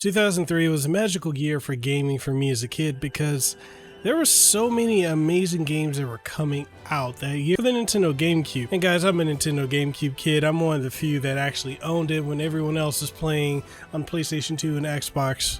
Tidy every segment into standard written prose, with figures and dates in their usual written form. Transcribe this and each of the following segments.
2003 was a magical year for gaming for me as a kid because there were so many amazing games that were coming out that year for the Nintendo GameCube. And guys, I'm a Nintendo GameCube kid. I'm one of the few that actually owned it when everyone else was playing on PlayStation 2 and Xbox.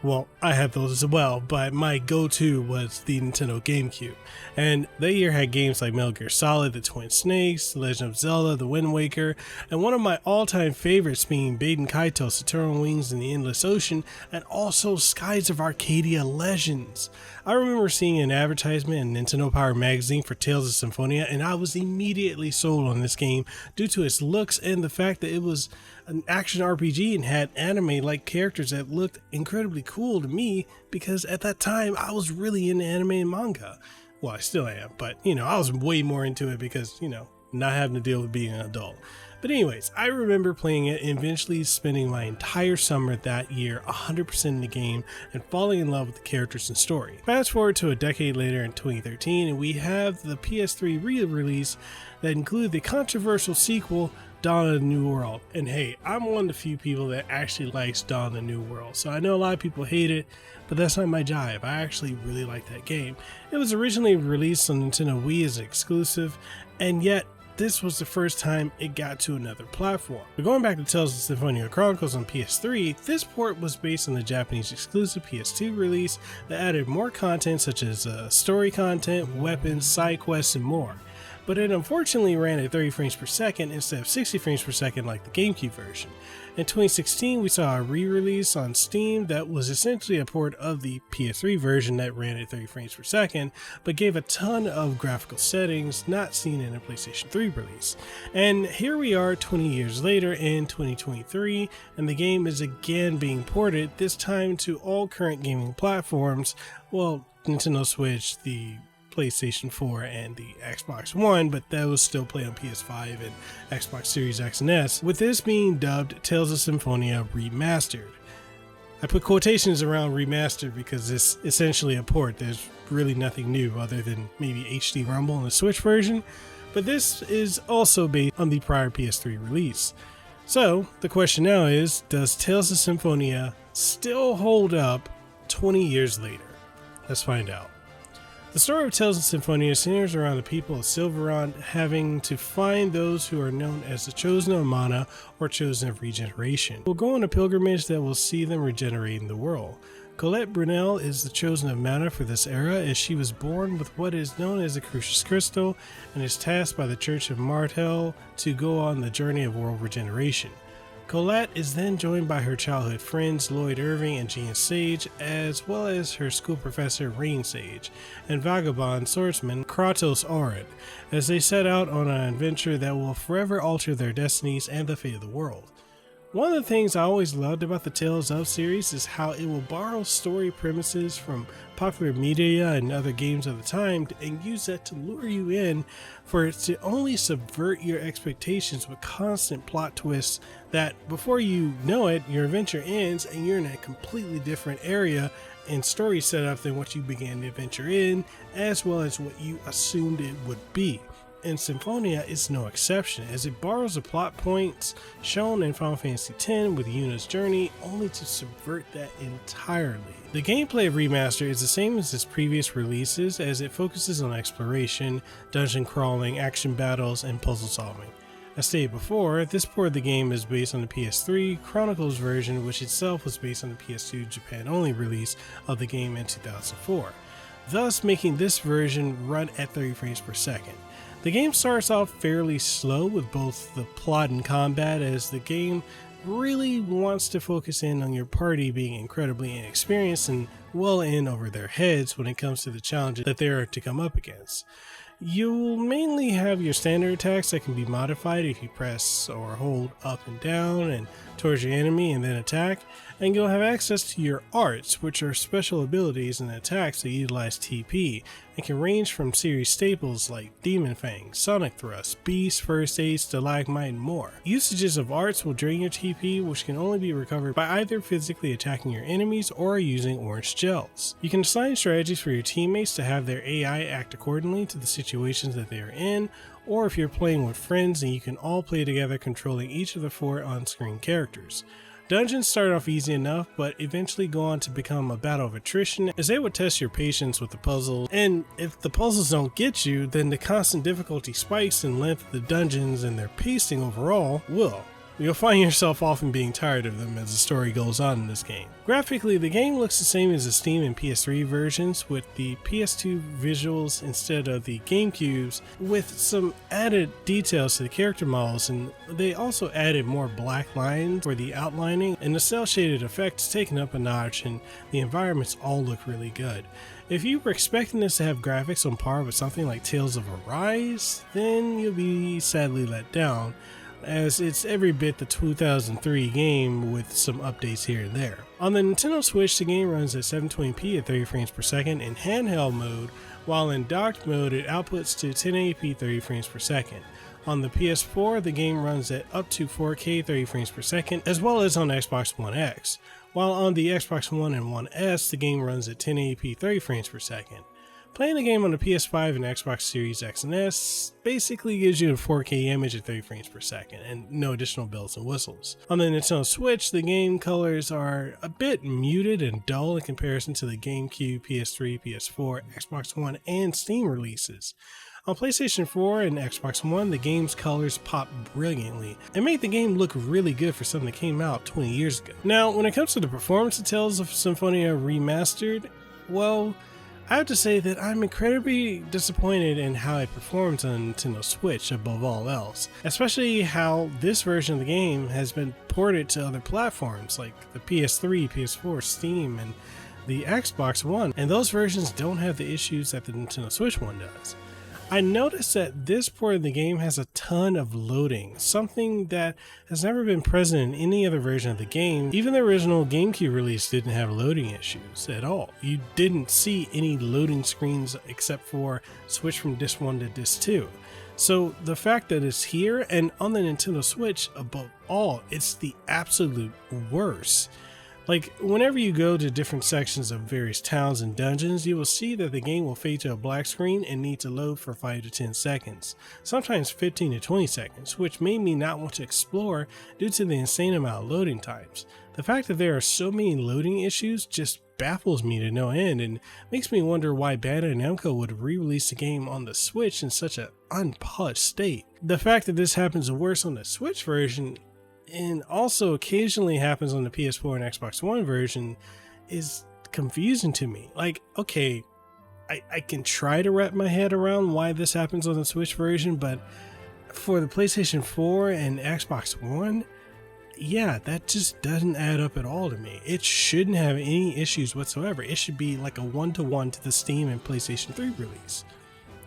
Well, I had those as well, but my go-to was the Nintendo GameCube. And that year had games like Metal Gear Solid, The Twin Snakes, The Legend of Zelda, The Wind Waker, and one of my all-time favorites being Baten Kaitos, Eternal Wings in the Endless Ocean, and also Skies of Arcadia Legends. I remember seeing an advertisement in Nintendo Power magazine for Tales of Symphonia, and I was immediately sold on this game due to its looks and the fact that it was an action RPG and had anime-like characters that looked incredibly cool to me because at that time I was really into anime and manga. Well, I still am, but I was way more into it because, not having to deal with being an adult. But anyways, I remember playing it and eventually spending my entire summer that year 100% in the game and falling in love with the characters and story. Fast forward to a decade later in 2013 and we have the PS3 re-release that included the controversial sequel Dawn of the New World. And hey, I'm one of the few people that actually likes Dawn of the New World. So I know a lot of people hate it, but that's not my jive. I actually really like that game. It was originally released on Nintendo Wii as an exclusive, and yet this was the first time it got to another platform. But going back to Tales of Symphonia Chronicles on PS3, this port was based on the Japanese exclusive PS2 release that added more content such as story content, weapons, side quests, and more. But it unfortunately ran at 30 frames per second instead of 60 frames per second like the GameCube version. In 2016, we saw a re-release on Steam that was essentially a port of the PS3 version that ran at 30 frames per second, but gave a ton of graphical settings not seen in a PlayStation 3 release. And here we are 20 years later in 2023, and the game is again being ported, this time to all current gaming platforms. Well, Nintendo Switch, the PlayStation 4 and the Xbox One, but that was still played on PS5 and Xbox Series X and S, with this being dubbed Tales of Symphonia Remastered. I put quotations around remastered because it's essentially a port. There's really nothing new other than maybe HD Rumble in the Switch version, but this is also based on the prior PS3 release. So the question now is, does Tales of Symphonia still hold up 20 years later? Let's find out. The story of Tales of Symphonia centers around the people of Silverond having to find those who are known as the Chosen of Mana or Chosen of Regeneration. We'll go on a pilgrimage that will see them regenerating the world. Colette Brunel is the Chosen of Mana for this era as she was born with what is known as the Crucius Crystal and is tasked by the Church of Martel to go on the journey of world regeneration. Colette is then joined by her childhood friends Lloyd Irving and Jean Sage, as well as her school professor Rain Sage, and vagabond swordsman Kratos Arid, as they set out on an adventure that will forever alter their destinies and the fate of the world. One of the things I always loved about the Tales of series is how it will borrow story premises from popular media and other games of the time and use that to lure you in for it to only subvert your expectations with constant plot twists that before you know it, your adventure ends and you're in a completely different area and story setup than what you began the adventure in, as well as what you assumed it would be. And Symphonia is no exception, as it borrows the plot points shown in Final Fantasy X with Yuna's journey, only to subvert that entirely. The gameplay of Remaster is the same as its previous releases, as it focuses on exploration, dungeon crawling, action battles, and puzzle solving. As stated before, this port of the game is based on the PS3 Chronicles version, which itself was based on the PS2 Japan-only release of the game in 2004, thus making this version run at 30 frames per second. The game starts off fairly slow with both the plot and combat, as the game really wants to focus in on your party being incredibly inexperienced and well in over their heads when it comes to the challenges that they are to come up against. You'll mainly have your standard attacks that can be modified if you press or hold up and down and towards your enemy and then attack, and you'll have access to your arts, which are special abilities and attacks that utilize TP and can range from series staples like Demon Fang, Sonic Thrust, Beast, First Aid, Stalagmite, and more. Usages of arts will drain your TP, which can only be recovered by either physically attacking your enemies or using orange gels. You can assign strategies for your teammates to have their AI act accordingly to the situations that they are in, or if you're playing with friends, then you can all play together controlling each of the 4 on-screen characters. Dungeons start off easy enough, but eventually go on to become a battle of attrition, as they would test your patience with the puzzles, and if the puzzles don't get you, then the constant difficulty spikes and length of the dungeons and their pacing overall will. You'll find yourself often being tired of them as the story goes on in this game. Graphically, the game looks the same as the Steam and PS3 versions, with the PS2 visuals instead of the GameCube's, with some added details to the character models, and they also added more black lines for the outlining, and the cel shaded effects taken up a notch, and the environments all look really good. If you were expecting this to have graphics on par with something like Tales of Arise, then you'll be sadly let down, as it's every bit the 2003 game with some updates here and there. On the Nintendo Switch, the game runs at 720p at 30 frames per second in handheld mode, while in docked mode it outputs to 1080p 30 frames per second. On the PS4, the game runs at up to 4K 30 frames per second, as well as on Xbox One X, while on the Xbox One and One S, the game runs at 1080p 30 frames per second. Playing the game on the PS5 and Xbox Series X and S basically gives you a 4K image at 30 frames per second and no additional bells and whistles. On the Nintendo Switch, the game colors are a bit muted and dull in comparison to the GameCube, PS3, PS4, Xbox One, and Steam releases. On PlayStation 4 and Xbox One, the game's colors pop brilliantly and make the game look really good for something that came out 20 years ago. Now, when it comes to the performance of Tales of Symphonia Remastered, well, I have to say that I'm incredibly disappointed in how it performs on Nintendo Switch above all else, especially how this version of the game has been ported to other platforms like the PS3, PS4, Steam, and the Xbox One, and those versions don't have the issues that the Nintendo Switch one does. I noticed that this port of the game has a ton of loading, something that has never been present in any other version of the game. Even the original GameCube release didn't have loading issues at all. You didn't see any loading screens except for switch from disc 1 to disc 2. So the fact that it's here and on the Nintendo Switch, above all, it's the absolute worst. Like, whenever you go to different sections of various towns and dungeons, you will see that the game will fade to a black screen and need to load for 5 to 10 seconds, sometimes 15 to 20 seconds, which made me not want to explore due to the insane amount of loading times. The fact that there are so many loading issues just baffles me to no end and makes me wonder why Bandai-Namco would re-release the game on the Switch in such an unpolished state. The fact that this happens worse on the Switch version and also occasionally happens on the PS4 and Xbox One version is confusing to me. Like, okay, I can try to wrap my head around why this happens on the Switch version, but for the PlayStation 4 and Xbox One, yeah, that just doesn't add up at all to me. It shouldn't have any issues whatsoever. It should be like a one-to-one to the Steam and PlayStation 3 release.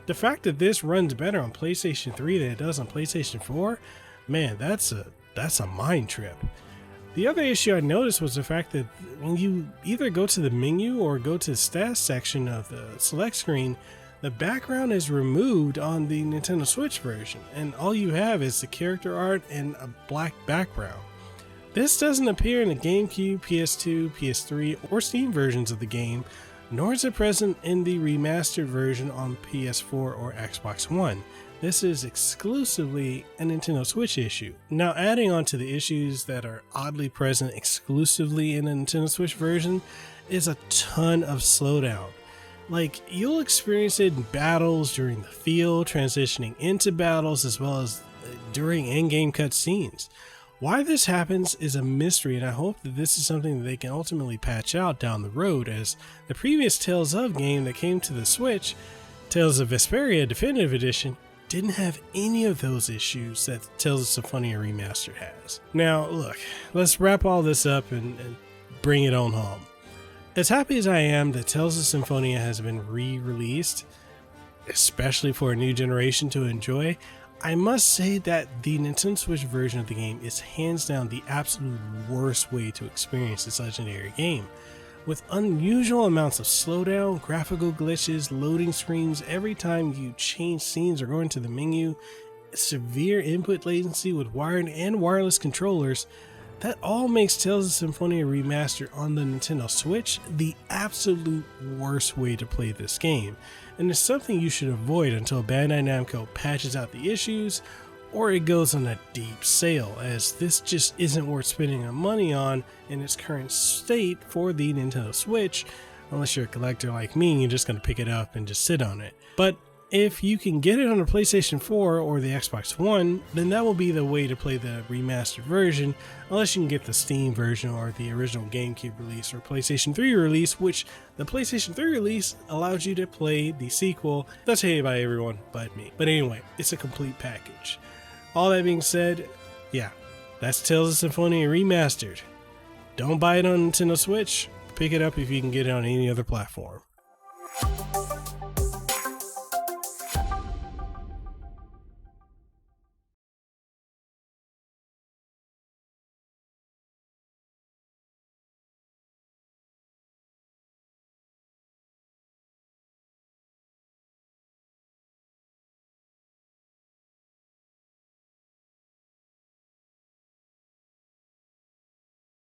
The fact that this runs better on PlayStation 3 than it does on PlayStation 4, man, that's a mind trip. The other issue I noticed was the fact that when you either go to the menu or go to the stats section of the select screen, the background is removed on the Nintendo Switch version, and all you have is the character art and a black background. This doesn't appear in the GameCube, PS2, PS3, or Steam versions of the game, nor is it present in the remastered version on PS4 or Xbox One. This is exclusively a Nintendo Switch issue. Now, adding on to the issues that are oddly present exclusively in the Nintendo Switch version is a ton of slowdown. Like, you'll experience it in battles, during the field, transitioning into battles, as well as during in-game cutscenes. Why this happens is a mystery, and I hope that this is something that they can ultimately patch out down the road, as the previous Tales of game that came to the Switch, Tales of Vesperia Definitive Edition, didn't have any of those issues that Tales of Symphonia Remastered has. Now, look, let's wrap all this up and bring it on home. As happy as I am that Tales of Symphonia has been re-released, especially for a new generation to enjoy, I must say that the Nintendo Switch version of the game is hands down the absolute worst way to experience this legendary game. With unusual amounts of slowdown, graphical glitches, loading screens every time you change scenes or go into the menu, severe input latency with wired and wireless controllers, that all makes Tales of Symphonia Remastered on the Nintendo Switch the absolute worst way to play this game, and it's something you should avoid until Bandai Namco patches out the issues, or it goes on a deep sale, as this just isn't worth spending money on in its current state for the Nintendo Switch, unless you're a collector like me and you're just going to pick it up and just sit on it. But if you can get it on the PlayStation 4 or the Xbox One, then that will be the way to play the remastered version, unless you can get the Steam version or the original GameCube release or PlayStation 3 release, which the PlayStation 3 release allows you to play the sequel that's hated by everyone but me. But anyway, it's a complete package. All that being said, yeah, that's Tales of Symphonia Remastered. Don't buy it on Nintendo Switch, pick it up if you can get it on any other platform.